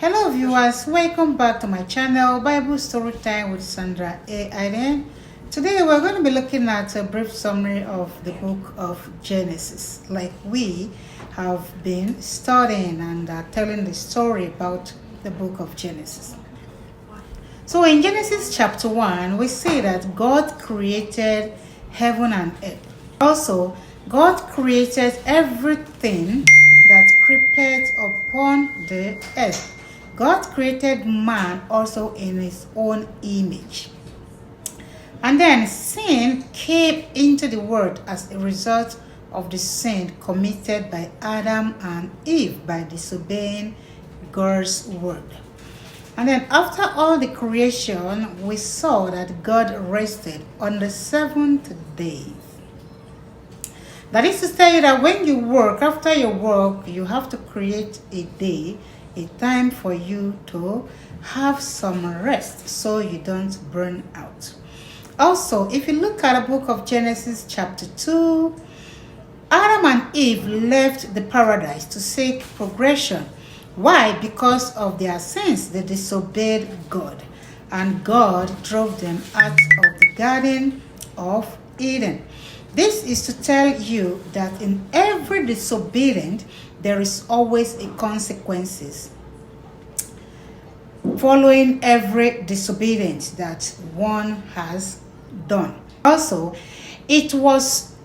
Hello viewers, welcome back to my channel Bible Story Time with Sandra A. Aiden. Today we're going to be looking at a brief summary of the book of Genesis, like we have been studying and telling the story about the book of Genesis. So in Genesis chapter 1, we see that God created heaven and earth. Also, God created everything that creepeth upon the earth. God created man also in his own image. And then sin came into the world as a result of the sin committed by Adam and Eve by disobeying God's word. And then after all the creation, we saw that God rested on the seventh day. That is to say that when you work, after your work, you have to create a day, a time for you to have some rest so you don't burn out. Also, if you look at the book of Genesis chapter 2, Adam and Eve left the paradise to seek progression. Why? Because of their sins, they disobeyed God, and God drove them out of the Garden of Eden. This is to tell you that in every disobedience, there is always a consequences following every disobedience that one has done. Also, it was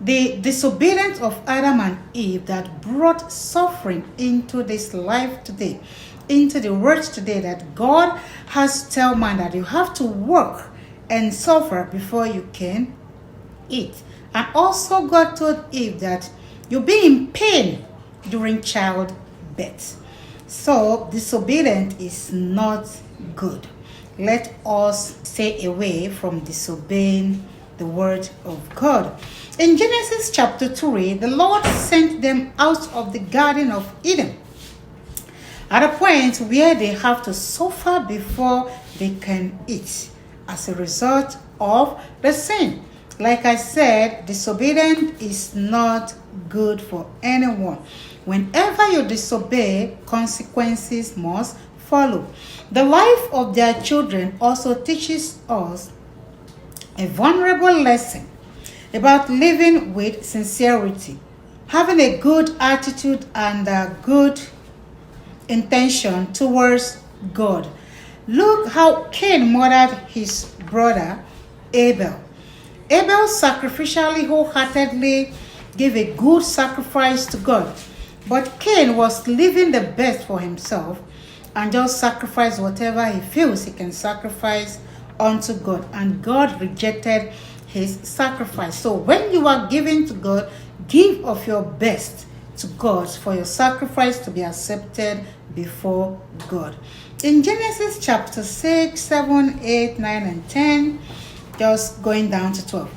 the disobedience of Adam and Eve that brought suffering into this life today, into the world today, that God has to tell man that you have to work and suffer before you can eat. And also God told Eve that you'll be in pain during childbirth. So disobedience is not good. Let us stay away from disobeying the word of God. In Genesis chapter 3, the Lord sent them out of the Garden of Eden at a point where they have to suffer before they can eat as a result of the sin. Like I said, disobedience is not good for anyone. Whenever you disobey, consequences must follow. The life of their children also teaches us a vulnerable lesson about living with sincerity, having a good attitude and a good intention towards God. Look how Cain murdered his brother Abel. Abel sacrificially, wholeheartedly gave a good sacrifice to God. But Cain was living the best for himself and just sacrificed whatever he feels he can sacrifice unto God. And God rejected his sacrifice. So when you are giving to God, give of your best to God for your sacrifice to be accepted before God. In Genesis chapter 6, 7, 8, 9, and 10, just going down to 12,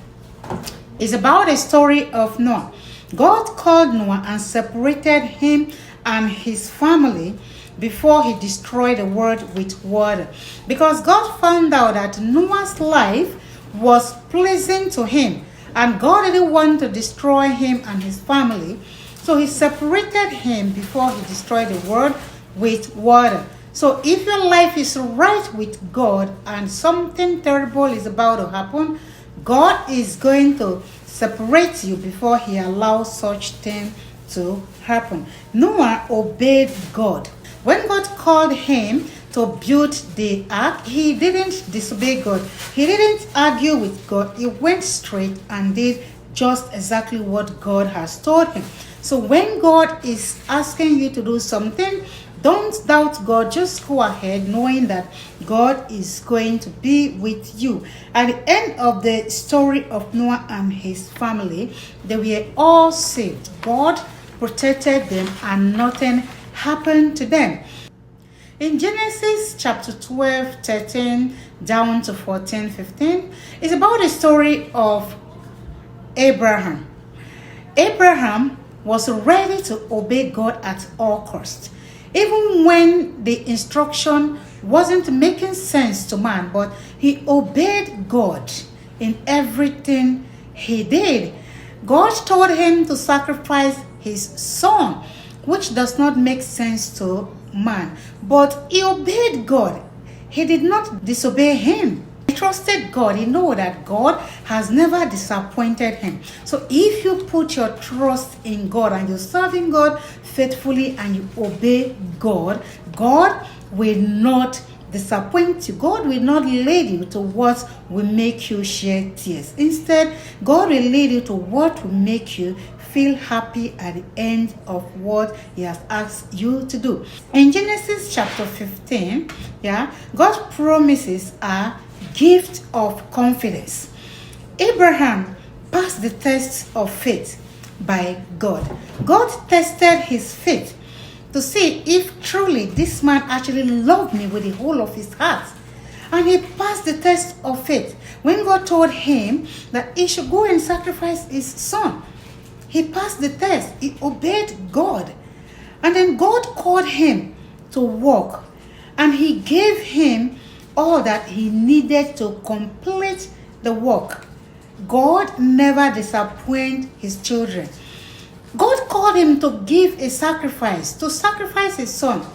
it's about a story of Noah. God called Noah and separated him and his family before he destroyed the world with water. Because God found out that Noah's life was pleasing to him, and God didn't want to destroy him and his family. So he separated him before he destroyed the world with water. So if your life is right with God and something terrible is about to happen, God is going to separate you before he allows such thing to happen. Noah obeyed God. When God called him to build the ark, he didn't disobey God. He didn't argue with God. He went straight and did just exactly what God has told him. So when God is asking you to do something, don't doubt God. Just go ahead knowing that God is going to be with you. At the end of the story of Noah and his family, they were all saved. God protected them and nothing happened to them. In Genesis chapter 12, 13 down to 14, 15, it's about the story of Abraham. Abraham was ready to obey God at all costs. Even when the instruction wasn't making sense to man, but he obeyed God in everything he did. God told him to sacrifice his son, which does not make sense to man, but he obeyed God. He did not disobey him. He trusted God. He knew that God has never disappointed him. So if you put your trust in God and you're serving God faithfully and you obey God, God will not disappoint you. God will not lead you to what will make you shed tears. Instead, God will lead you to what will make you feel happy at the end of what he has asked you to do. In Genesis chapter 15, God's promises are gift of confidence. Abraham passed the test of faith by God. God tested his faith to see if truly this man actually loved me with the whole of his heart. And he passed the test of faith when God told him that he should go and sacrifice his son. He passed the test. He obeyed God. And then God called him to walk. And he gave him all that he needed to complete the work. God never disappoints his children. God called him to give a sacrifice, to sacrifice his son.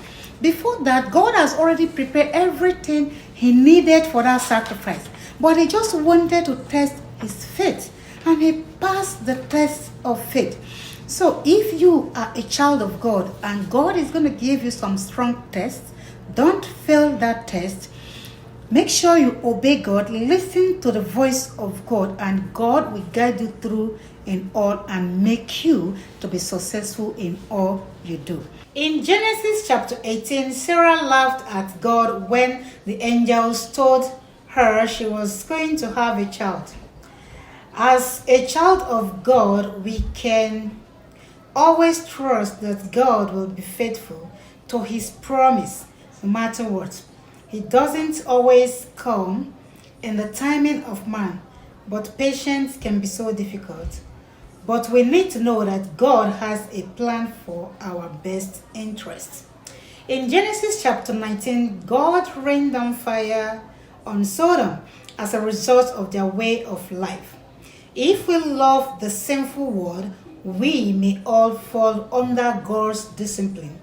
Before that, God has already prepared everything he needed for that sacrifice. But he just wanted to test his faith. And he passed the test of faith. So if you are a child of God and God is going to give you some strong tests, don't fail that test. Make sure you obey God, listen to the voice of God, and God will guide you through in all and make you to be successful in all you do. In Genesis chapter 18, Sarah laughed at God when the angels told her she was going to have a child. As a child of God, we can always trust that God will be faithful to his promise, no matter what. He doesn't always come in the timing of man, but patience can be so difficult. But we need to know that God has a plan for our best interests. In Genesis chapter 19, God rained down fire on Sodom as a result of their way of life. If we love the sinful world, we may all fall under God's discipline,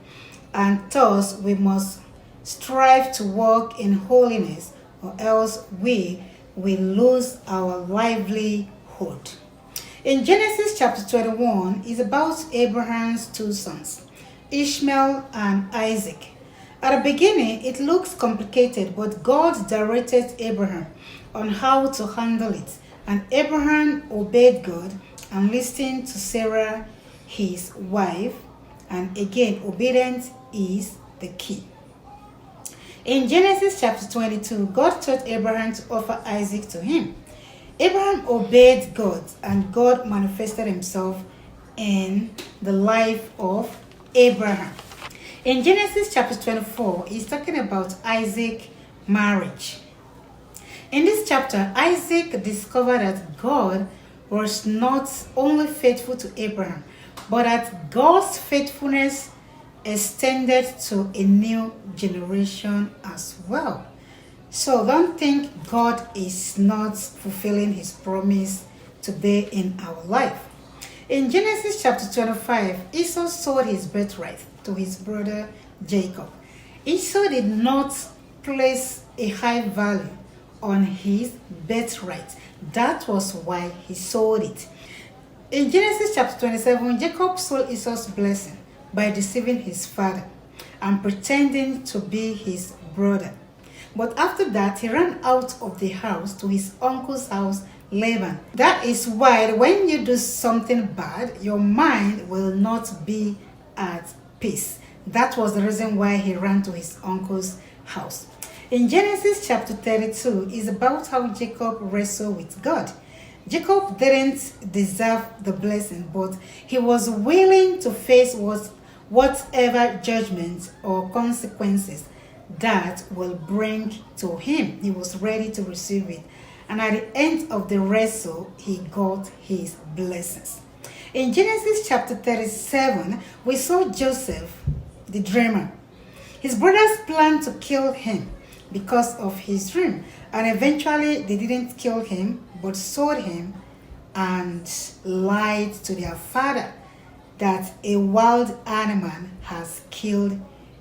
and thus we must strive to walk in holiness, or else we will lose our livelihood. In Genesis chapter 21 is about Abraham's two sons, Ishmael and Isaac. At the beginning, it looks complicated, but God directed Abraham on how to handle it, and Abraham obeyed God and listened to Sarah, his wife, and again, obedience is the key. In Genesis chapter 22, God told Abraham to offer Isaac to him. Abraham obeyed God, and God manifested himself in the life of Abraham. In Genesis chapter 24, he's talking about Isaac's marriage. In this chapter, Isaac discovered that God was not only faithful to Abraham, but that God's faithfulness extended to a new generation as well. So don't think God is not fulfilling his promise today in our life. In Genesis chapter 25, Esau sold his birthright to his brother Jacob. Esau did not place a high value on his birthright. That was why he sold it. In Genesis chapter 27, Jacob sold Esau's blessing by deceiving his father and pretending to be his brother. But after that, he ran out of the house to his uncle's house, Laban. That is why when you do something bad, your mind will not be at peace. That was the reason why he ran to his uncle's house. In Genesis chapter 32 is about how Jacob wrestled with God. Jacob didn't deserve the blessing, but he was willing to face whatever judgment or consequences that will bring to him. He was ready to receive it. And at the end of the wrestle, he got his blessings. In Genesis chapter 37, we saw Joseph, the dreamer. His brothers planned to kill him because of his dream. And eventually, they didn't kill him, but sold him and lied to their father that a wild animal has killed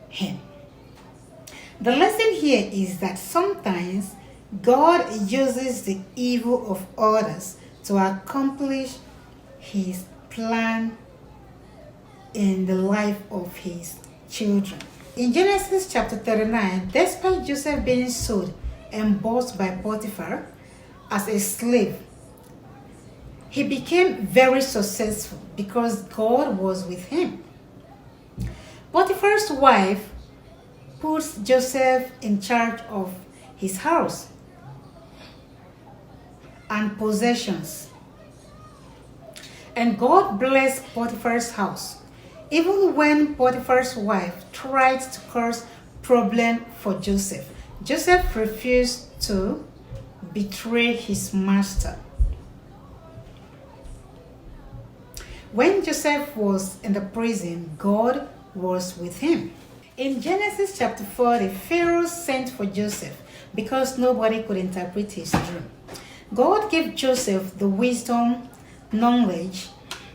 him. The lesson here is that sometimes God uses the evil of others to accomplish his plan in the life of his children. In Genesis chapter 39, despite Joseph being sold and bought by Potiphar as a slave, he became very successful because God was with him. Potiphar's wife puts Joseph in charge of his house and possessions. And God blessed Potiphar's house. Even when Potiphar's wife tried to cause problem for Joseph, Joseph refused to betray his master. When Joseph was in the prison, God was with him. In Genesis chapter 40, Pharaoh sent for Joseph because nobody could interpret his dream. God gave Joseph the wisdom, knowledge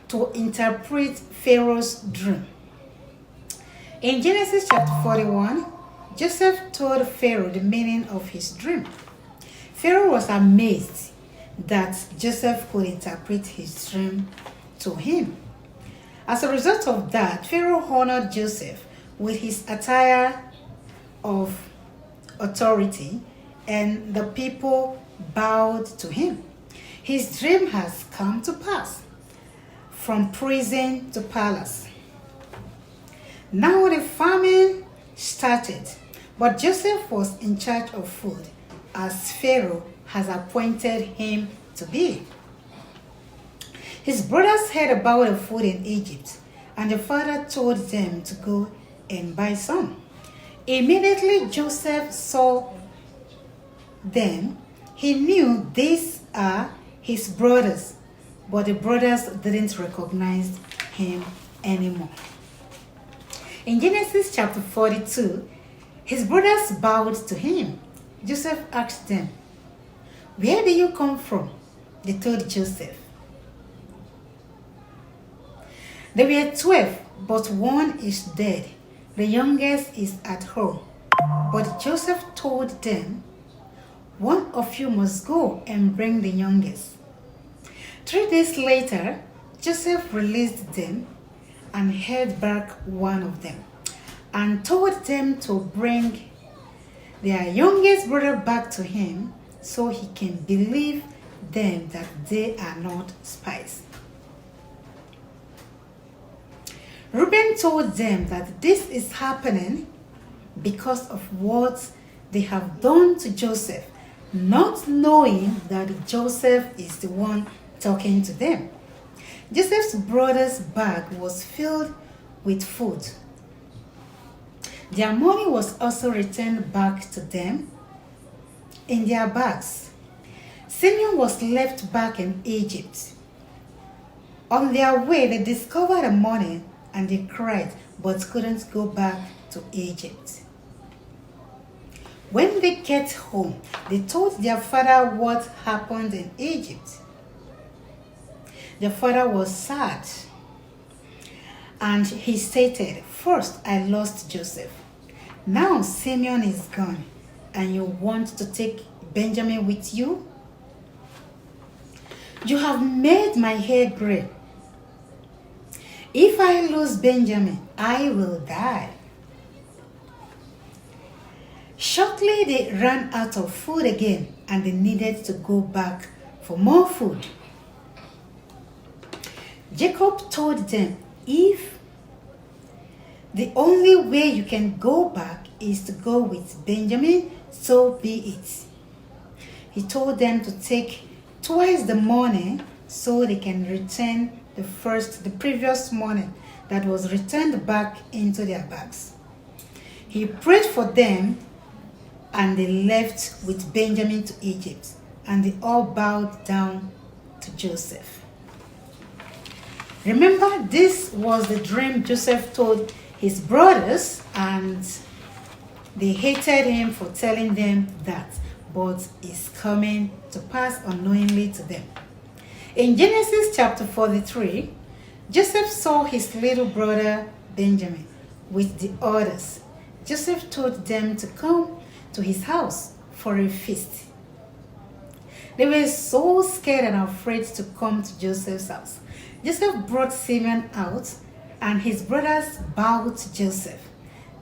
to interpret Pharaoh's dream. In Genesis chapter 41, Joseph told Pharaoh the meaning of his dream. Pharaoh was amazed that Joseph could interpret his dream to him. As a result of that, Pharaoh honored Joseph with his attire of authority, and the people bowed to him. His dream has come to pass, from prison to palace. Now the famine started, but Joseph was in charge of food, as Pharaoh has appointed him to be. His brothers heard about the food in Egypt, and the father told them to go and buy some. Immediately Joseph saw them. He knew these are his brothers, but the brothers didn't recognize him anymore. In Genesis chapter 42, his brothers bowed to him. Joseph asked them, "Where do you come from?" They told Joseph. They were 12, but one is dead. The youngest is at home. But Joseph told them, "One of you must go and bring the youngest." 3 days later, Joseph released them and held back one of them and told them to bring their youngest brother back to him so he can believe them that they are not spies. Reuben told them that this is happening because of what they have done to Joseph, not knowing that Joseph is the one talking to them. Joseph's brother's bag was filled with food. Their money was also returned back to them in their bags. Simeon was left back in Egypt. On their way, they discovered the money and they cried, but couldn't go back to Egypt. When they get home, they told their father what happened in Egypt. Their father was sad, and he stated, "First, I lost Joseph. Now Simeon is gone, and you want to take Benjamin with you? You have made my hair gray. If I lose Benjamin, I will die." Shortly, they ran out of food again, and they needed to go back for more food. Jacob told them, "If the only way you can go back is to go with Benjamin, so be it." He told them to take twice the money so they can return the previous money that was returned back into their bags. He prayed for them, and they left with Benjamin to Egypt, and they all bowed down to Joseph. Remember, this was the dream Joseph told his brothers, and they hated him for telling them that, but it's coming to pass unknowingly to them. In Genesis chapter 43, Joseph saw his little brother Benjamin with the others. Joseph told them to come to his house for a feast. They were so scared and afraid to come to Joseph's house. Joseph brought Simeon out, and his brothers bowed to Joseph.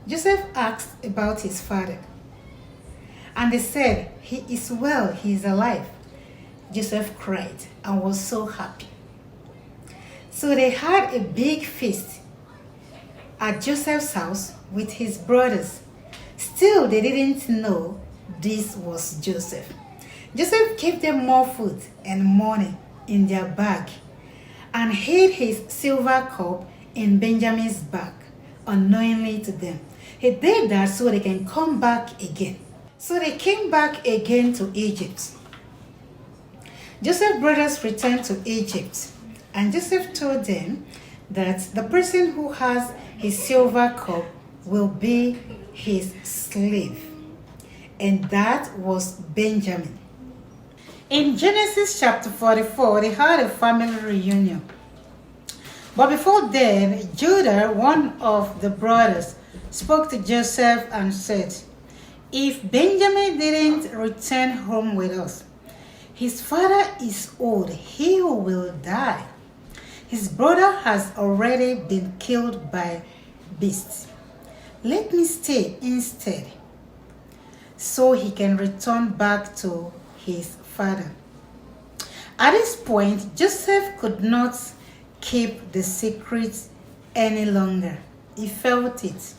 Joseph asked about his father, and they said, "He is well, he is alive." Joseph cried and was so happy. So they had a big feast at Joseph's house with his brothers. Still, they didn't know this was Joseph. Joseph gave them more food and money in their bag and hid his silver cup in Benjamin's bag unknowingly to them. He did that so they can come back again. So they came back again to Egypt. Joseph's brothers returned to Egypt, and Joseph told them that the person who has his silver cup will be his slave, and that was Benjamin. In Genesis chapter 44, they had a family reunion. But before then, Judah, one of the brothers, spoke to Joseph and said, "If Benjamin didn't return home with us, his father is old, he will die. His brother has already been killed by beasts. Let me stay instead, so he can return back to his father." At this point, Joseph could not keep the secret any longer. He felt it.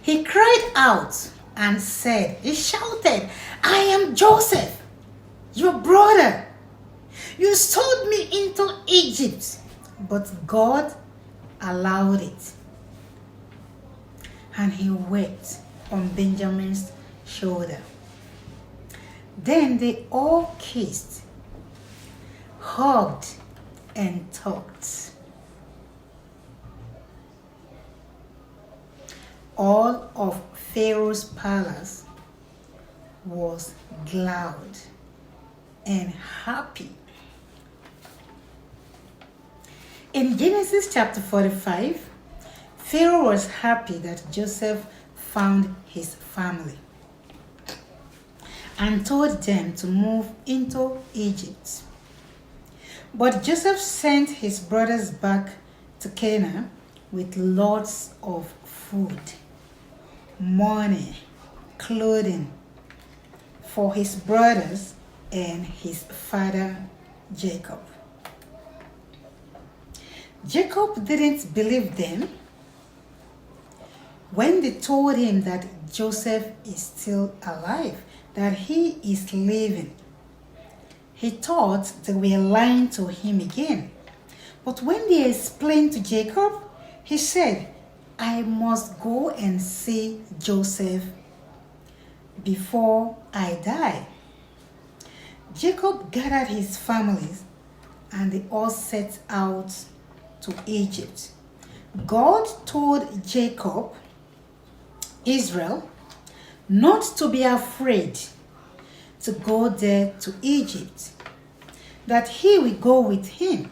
He cried out and said, he shouted, "I am Joseph, your brother. You sold me into Egypt, but God allowed it." And he wept on Benjamin's shoulder. Then they all kissed, hugged, and talked. All of Pharaoh's palace was glad and happy. In Genesis chapter 45, Pharaoh was happy that Joseph found his family and told them to move into Egypt. But Joseph sent his brothers back to Canaan with lots of food, money, clothing for his brothers and his father Jacob. Jacob didn't believe them when they told him that Joseph is still alive, that he is living. He thought they were lying to him again. But when they explained to Jacob, he said, "I must go and see Joseph before I die." Jacob gathered his families and they all set out to Egypt. God told Jacob, Israel, not to be afraid to go there to Egypt, that he will go with him.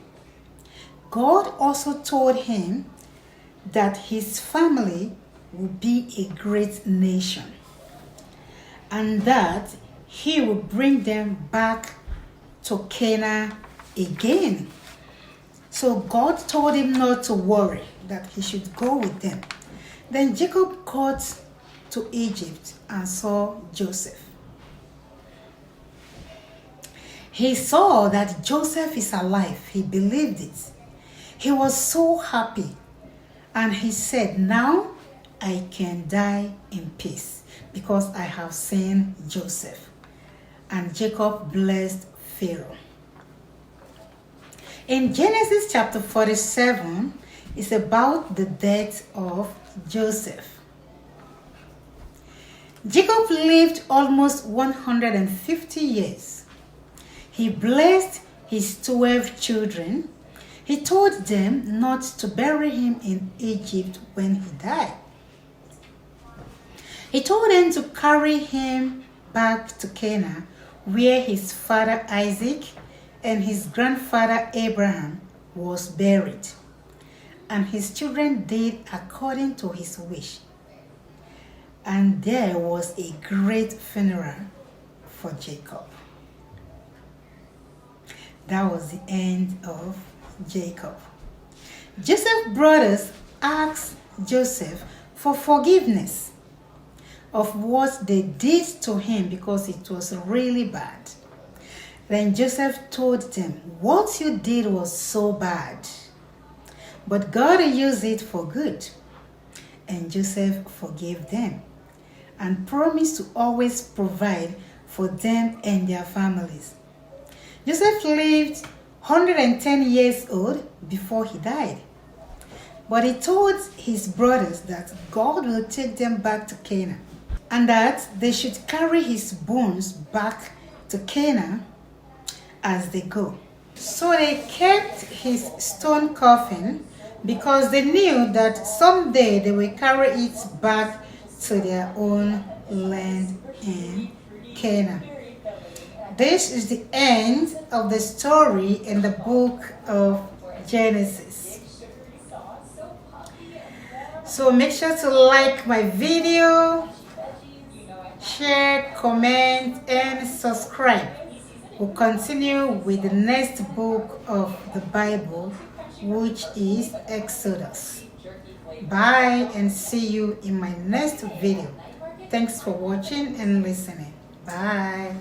God also told him that his family will be a great nation and that he will bring them back to Canaan again. So God told him not to worry, that he should go with them. Then Jacob got to Egypt and saw Joseph. He saw that Joseph is alive. He believed it. He was so happy. And he said, "Now I can die in peace because I have seen Joseph." And Jacob blessed Pharaoh. In Genesis chapter 47, it's about the death of Joseph. Jacob lived almost 150 years. He blessed his 12 children. He told them not to bury him in Egypt when he died. He told them to carry him back to Canaan, where his father Isaac and his grandfather Abraham was buried. And his children did according to his wish. And there was a great funeral for Jacob. That was the end of Jacob. Joseph's brothers asked Joseph for forgiveness of what they did to him because it was really bad. Then Joseph told them, what you did was so bad, but God used it for good. And Joseph forgave them and promised to always provide for them and their families. Joseph lived 110 years old before he died. But he told his brothers that God will take them back to Canaan and that they should carry his bones back to Canaan as they go. So they kept his stone coffin because they knew that someday they will carry it back to their own land in Canaan. This is the end of the story in the book of Genesis. So make sure to like my video, share, comment, and subscribe. We'll continue with the next book of the Bible, which is Exodus. Bye and see you in my next video. Thanks for watching and listening. Bye.